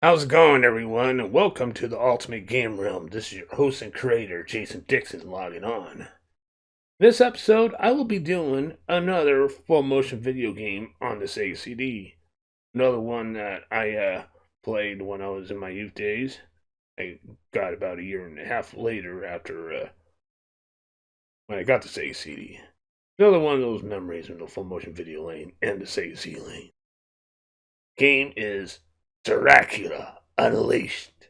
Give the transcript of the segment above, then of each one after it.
How's it going, everyone, and welcome to the Ultimate Game Realm. This is your host and creator, Jason Dixon, logging on. In this episode, I will be doing another full motion video game on the Sega CD. Another one that I played when I was in my youth days. I got about a year and a half later after when I got the Sega CD. Another one of those memories in the full motion video lane and the Sega CD lane. Game is Dracula Unleashed.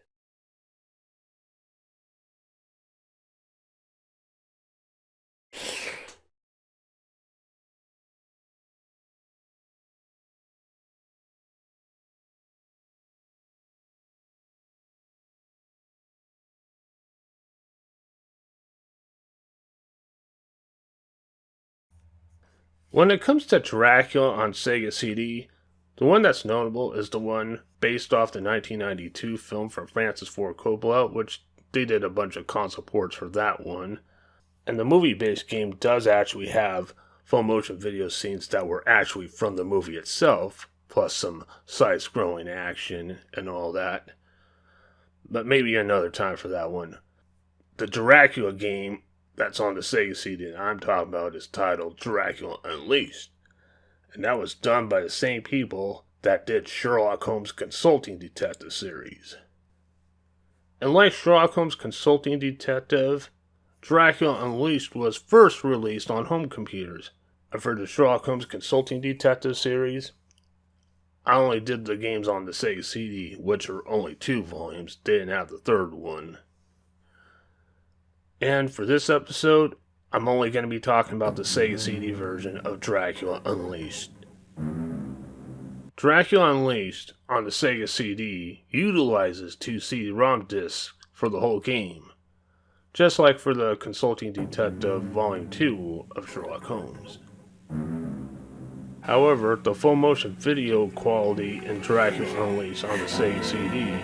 When it comes to Dracula on Sega CD, the one that's notable is the one based off the 1992 film from Francis Ford Coppola, which they did a bunch of console ports for that one. And the movie-based game does actually have full motion video scenes that were actually from the movie itself, plus some side-scrolling action and all that. But maybe another time for that one. The Dracula game that's on the Sega CD that I'm talking about is titled Dracula Unleashed. And that was done by the same people that did Sherlock Holmes Consulting Detective series. And like Sherlock Holmes Consulting Detective, Dracula Unleashed was first released on home computers. And for the Sherlock Holmes Consulting Detective series, I only did the games on the Sega CD, which are only 2 volumes. They didn't have the third one. And for this episode, I'm only going to be talking about the Sega CD version of Dracula Unleashed. Dracula Unleashed on the Sega CD utilizes 2 CD-ROM discs for the whole game, just like for the Consulting Detective Volume 2 of Sherlock Holmes. However, the full motion video quality in Dracula Unleashed on the Sega CD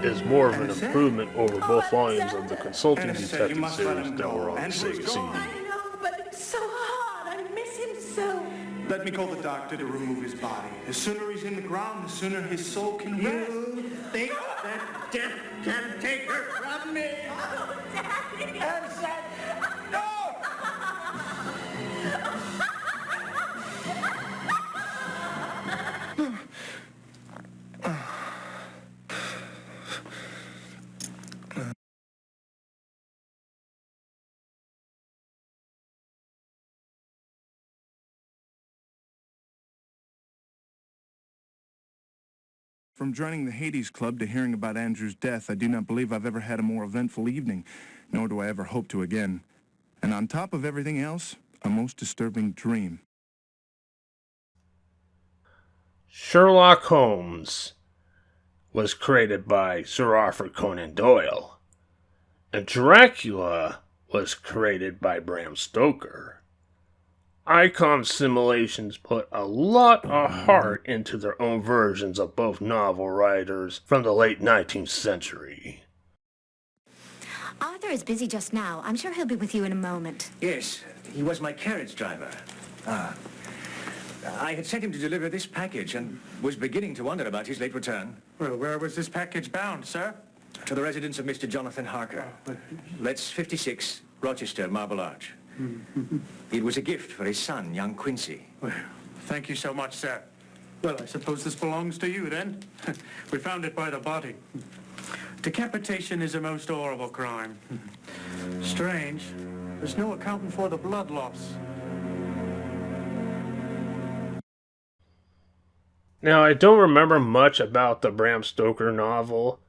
is more of an improvement over both volumes of the Consulting Detective series that were on the Sega CD. I know, but it's so hard. I miss him so. Let me call the doctor to remove his body. The sooner he's in the ground, the sooner his soul can rest. You think that death can take her from me? Oh, Daddy. And said, no! From joining the Hades Club to hearing about Andrew's death, I do not believe I've ever had a more eventful evening, nor do I ever hope to again. And on top of everything else, a most disturbing dream. Sherlock Holmes was created by Sir Arthur Conan Doyle, and Dracula was created by Bram Stoker. Icon Simulations put a lot of heart into their own versions of both novel writers from the late 19th century. Arthur is busy just now. I'm sure he'll be with you in a moment. Yes, he was my carriage driver. I had sent him to deliver this package and was beginning to wonder about his late return. Well, where was this package bound, sir? To the residence of Mr. Jonathan Harker. Let's 56, Rochester, Marble Arch. It was a gift for his son, young Quincy. Well, thank you so much, sir. Well, I suppose this belongs to you, then. We found it by the body. Decapitation is a most horrible crime. Strange. There's no accounting for the blood loss. Now, I don't remember much about the Bram Stoker novel,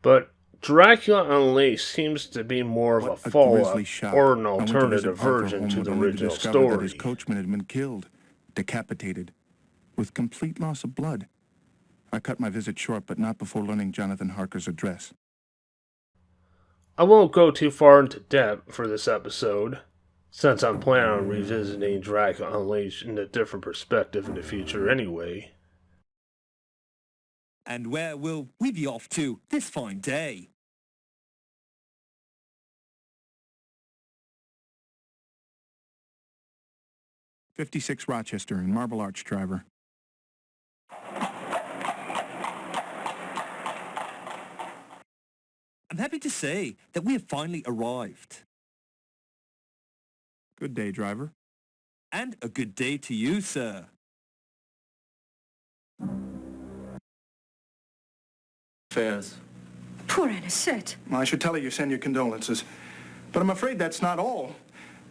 but Dracula Unleashed seems to be more of a follow-up or an alternative version to the original story. That his coachman had been killed, decapitated, with complete loss of blood. I cut my visit short, but not before learning Jonathan Harker's address. I won't go too far into depth for this episode, since I'm planning on revisiting Dracula Unleashed in a different perspective in the future anyway. And where will we be off to this fine day? "56 Rochester in Marble Arch, driver." happy to say that we have finally arrived. Good day, driver. And a good day to you, sir. Fares. Poor Anisette. I should tell her you send your condolences. But I'm afraid that's not all.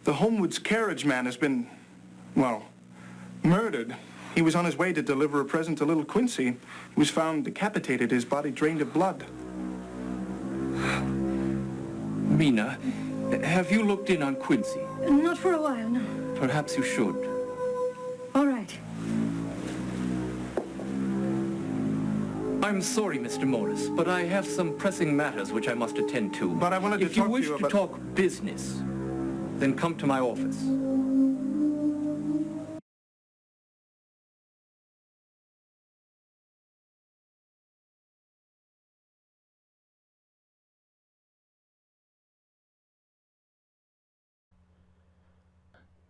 The Homewoods carriage man has been, well, murdered. He was on his way to deliver a present to little Quincy, who was found decapitated, his body drained of blood. Mina, have you looked in on Quincy? Not for a while, no. Perhaps you should. All right. I'm sorry, Mr. Morris, but I have some pressing matters which I must attend to. But I wanted to If you talk to wish you to about... talk business, then come to my office.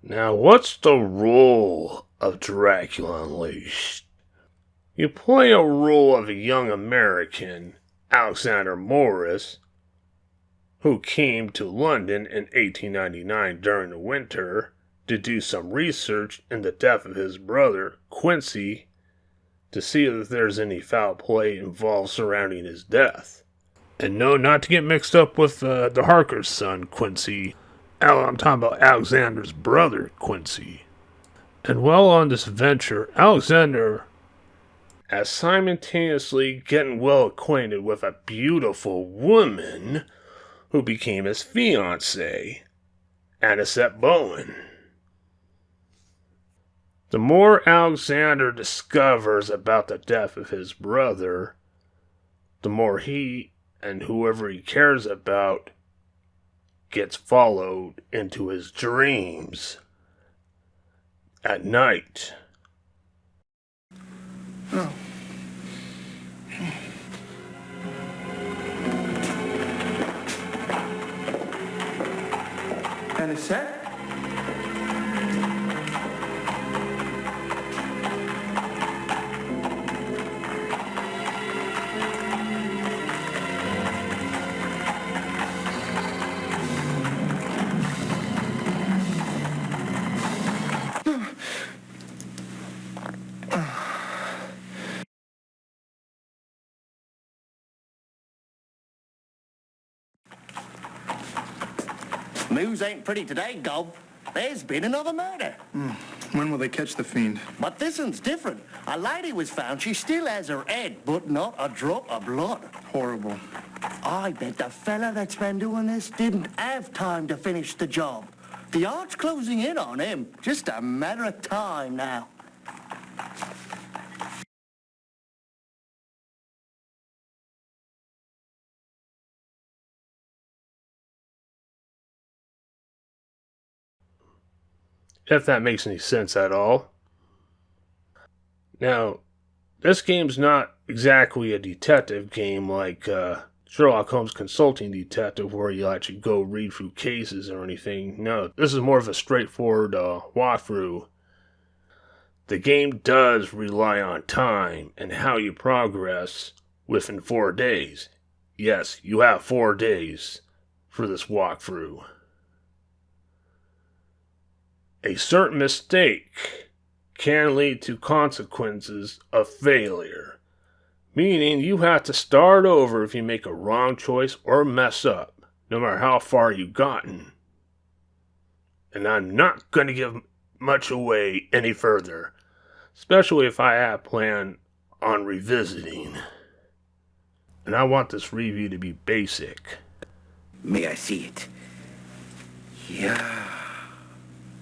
Now, what's the role of Dracula Unleashed? You play a role of a young American, Alexander Morris, who came to London in 1899 during the winter to do some research in the death of his brother, Quincy, to see if there's any foul play involved surrounding his death. And no, not to get mixed up with the Harker's son, Quincy. I'm talking about Alexander's brother, Quincy. And while on this venture, Alexander is simultaneously getting well acquainted with a beautiful woman who became his fiancée, Anisette Bowen. The more Alexander discovers about the death of his brother, the more he and whoever he cares about gets followed into his dreams at night. Oh. Anisette? News ain't pretty today, Gob. There's been another murder. When will they catch the fiend? But this one's different. A lady was found. She still has her head, but not a drop of blood. Horrible. I bet the fella that's been doing this didn't have time to finish the job. The art's closing in on him. Just a matter of time now. If that makes any sense at all. Now, this game's not exactly a detective game like Sherlock Holmes Consulting Detective, where you actually go read through cases or anything. No, this is more of a straightforward walkthrough. The game does rely on time and how you progress within 4 days. Yes, you have 4 days for this walkthrough. A certain mistake can lead to consequences of failure, meaning you have to start over if you make a wrong choice or mess up, no matter how far you've gotten. And I'm not going to give much away any further, especially if I have planned on revisiting. And I want this review to be basic. May I see it? Yeah.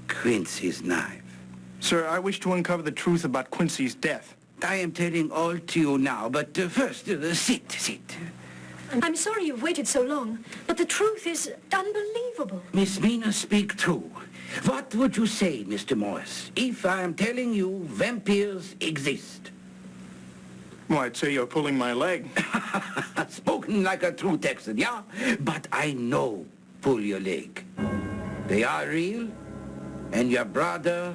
Quincy's knife. Sir, I wish to uncover the truth about Quincy's death. I am telling all to you now, but first, sit. I'm sorry you've waited so long, but the truth is unbelievable. Miss Mina, speak true. What would you say, Mr. Morris, if I am telling you vampires exist? Well, I'd say you're pulling my leg. Spoken like a true Texan, yeah? But I know pull your leg. They are real, and your brother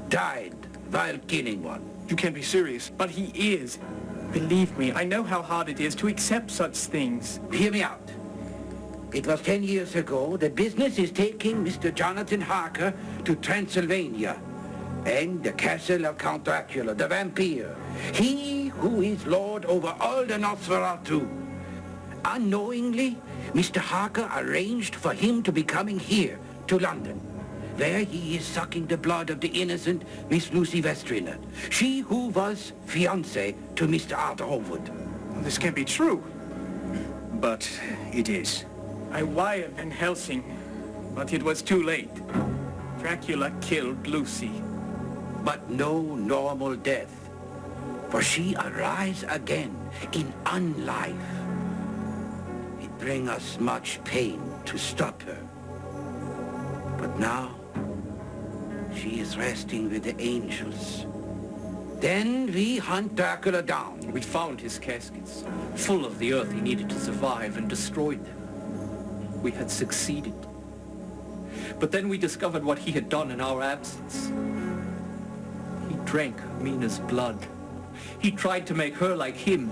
died while killing one. You can't be serious. But he is. Believe me, I know how hard it is to accept such things. Hear me out. It was 10 years ago. The business is taking Mr. Jonathan Harker to Transylvania and the castle of Count Dracula, the vampire. He who is lord over all the Nosferatu. Unknowingly, Mr. Harker arranged for him to be coming here to London, where he is sucking the blood of the innocent Miss Lucy Westriner, she who was fiancée to Mr. Arthur Howard. This can't be true. But it is. I wired Van Helsing, but it was too late. Dracula killed Lucy. But no normal death, for she arise again in unlife. It bring us much pain to stop her. But now, she is resting with the angels. Then we hunt Dracula down. We found his caskets, full of the earth he needed to survive, and destroyed them. We had succeeded. But then we discovered what he had done in our absence. He drank Mina's blood. He tried to make her like him,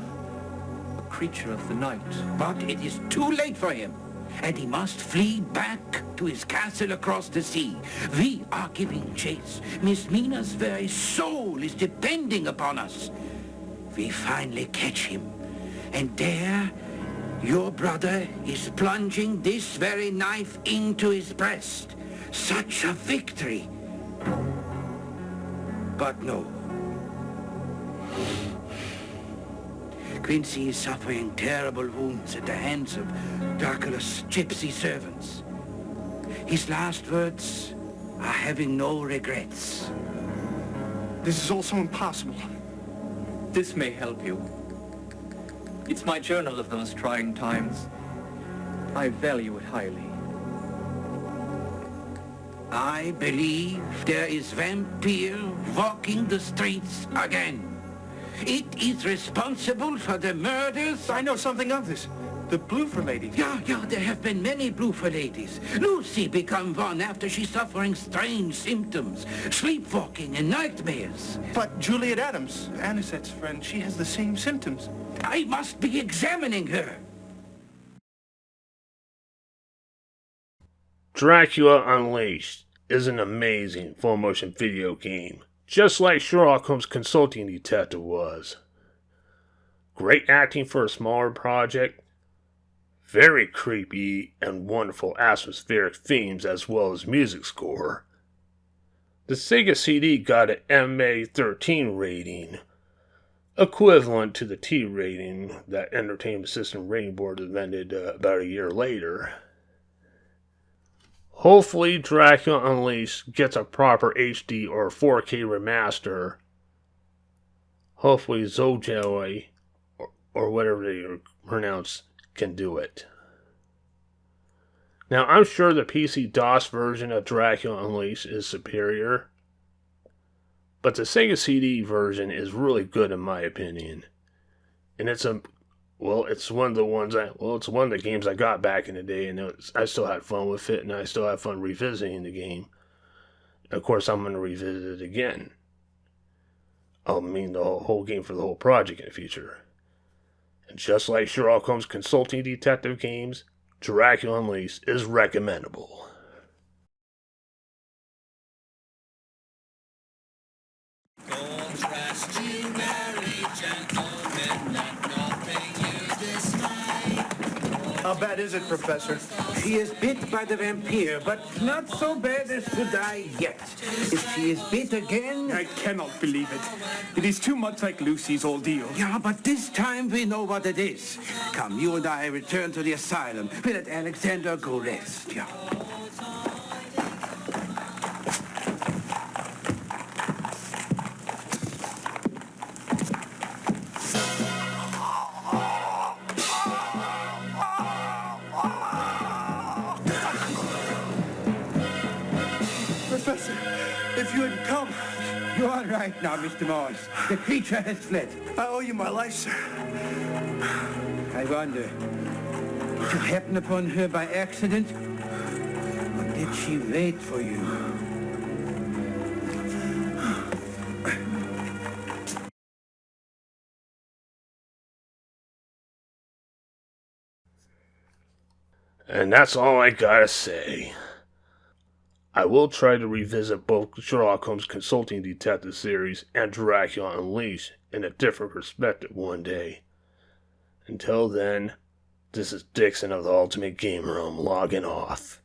a creature of the night. But it is too late for him, and he must flee back to his castle across the sea. We are giving chase. Miss Mina's very soul is depending upon us. We finally catch him, and there, your brother is plunging this very knife into his breast. Such a victory. But no. Quincy is suffering terrible wounds at the hands of Dracula's gypsy servants. His last words are having no regrets. This is all so impossible. This may help you. It's my journal of those trying times. I value it highly. I believe there is vampire walking the streets again. It is responsible for the murders. I know something of this. The Bloofer lady. Yeah, there have been many Bloofer ladies. Lucy become one after she's suffering strange symptoms, sleepwalking and nightmares. But Juliet Adams, Anisette's friend, she has the same symptoms. I must be examining her. Dracula Unleashed is an amazing full-motion video game, just like Sherlock Holmes Consulting Detective was. Great acting for a smaller project, very creepy and wonderful atmospheric themes as well as music score. The Sega CD got an MA13 rating, equivalent to the T rating that Entertainment System Rating Board invented about a year later. Hopefully Dracula Unleashed gets a proper HD or 4K remaster. Hopefully Zojoy, or whatever they pronounce, can do it. Now I'm sure the PC DOS version of Dracula Unleashed is superior, but the Sega CD version is really good in my opinion. And it's one of the games I got back in the day, and I still had fun with it, and I still have fun revisiting the game. Of course, I'm going to revisit it again. I mean the whole game for the whole project in the future. And just like Sherlock Holmes Consulting Detective games, Dracula Unleashed is recommendable. How bad is it, Professor? She is bit by the vampire, but not so bad as to die yet. If she is bit again... I cannot believe it. It is too much like Lucy's ordeal. Yeah, but this time we know what it is. Come, you and I return to the asylum. We let Alexander go rest, yeah. Professor, if you had come... You are right now, Mr. Morse. The creature has fled. I owe you my life, sir. I wonder, did you happen upon her by accident? Or did she wait for you? And that's all I gotta say. I will try to revisit both Sherlock Holmes Consulting Detective series and Dracula Unleashed in a different perspective one day. Until then, this is Dixon of the Ultimate Game Room logging off.